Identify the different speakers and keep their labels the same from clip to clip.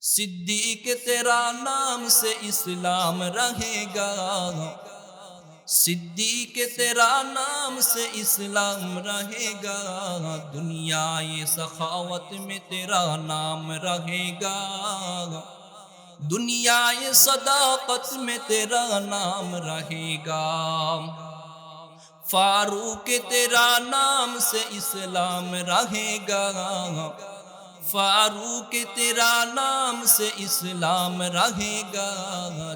Speaker 1: सिद्दीक तेरा नाम से इस्लाम रहेगा। सिद्दीक तेरा नाम से इस्लाम रहेगा। दुनिया ये सखावत में तेरा नाम रहेगा। दुनिया ये सदाकत में तेरा नाम रहेगा। फारूक तेरा नाम से इस्लाम रहेगा। फारूक तेरा नाम से इस्लाम रहेगा।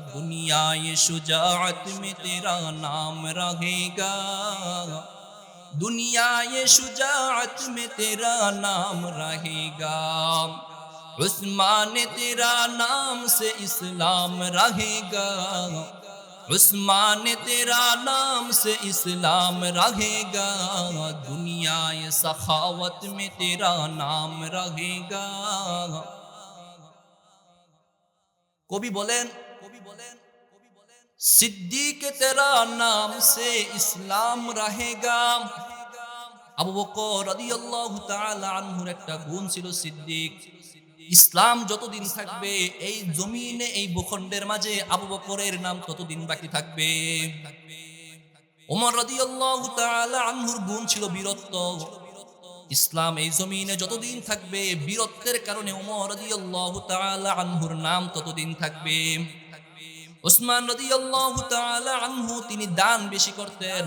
Speaker 1: दुनिया ये शुजाअत में तेरा नाम रहेगा। दुनिया ये शुजाअत में तेरा नाम रहेगा। उस्मान तेरा नाम से इस्लाम रहेगा। उस्मान तेरा नाम से इस्लाम रहेगा। दुनिया ये सखावत में तेरा नाम रहेगा। कवि बोलें सिद्दीक तेरा नाम से इस्लाम रहेगा। আবু বকর রাদিয়াল্লাহু তাআলা আনহুর একটা গুণ ছিল সিদ্দিক। ইসলাম যতদিন থাকবে এই জমিনে এই ভূখণ্ডের মাঝে আবু বকরের নাম ততদিন বাকি থাকবে। ওমর রাদিয়াল্লাহু তাআলা আনহুর গুণ ছিল বীরত্ব। ইসলাম এই জমিনে যতদিন থাকবে বীরত্বের কারণে ওমর রাদিয়াল্লাহু তাআলা আনহুর নাম ততদিন থাকবে। ওসমান রাদিয়াল্লাহু তাআলা আনহু তিনি দান বেশি করতেন।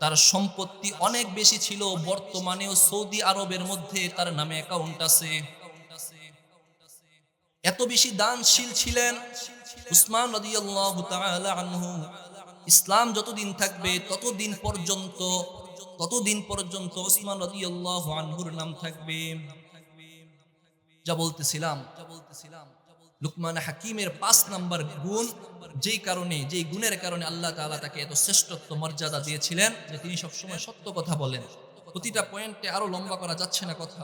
Speaker 1: তার সম্পত্তি অনেক বেশি ছিল। বর্তমানেও সৌদি আরবের মধ্যে তার নামে অ্যাকাউন্ট আছে। এত বেশি দানশীল ছিলেন উসমান রাদিয়াল্লাহু তাআলা আনহু। ইসলাম যতদিন থাকবে ততদিন পর্যন্ত উসমান রাদিয়াল্লাহু আনহুর নাম থাকবে। যা বলতেছিলাম লুকমান হাকিমের ৫ নাম্বার গুণ, যেই গুণের কারণে আল্লাহ তাআলা তাকে এত শ্রেষ্ঠত্ব মর্যাদা দিয়েছিলেন যে তিনি সবসময় সত্য কথা বলেন। প্রতিটা পয়েন্টে আরো লম্বা করা যাচ্ছে না কথা,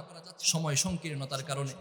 Speaker 1: সময় সংকীর্ণতার কারণে।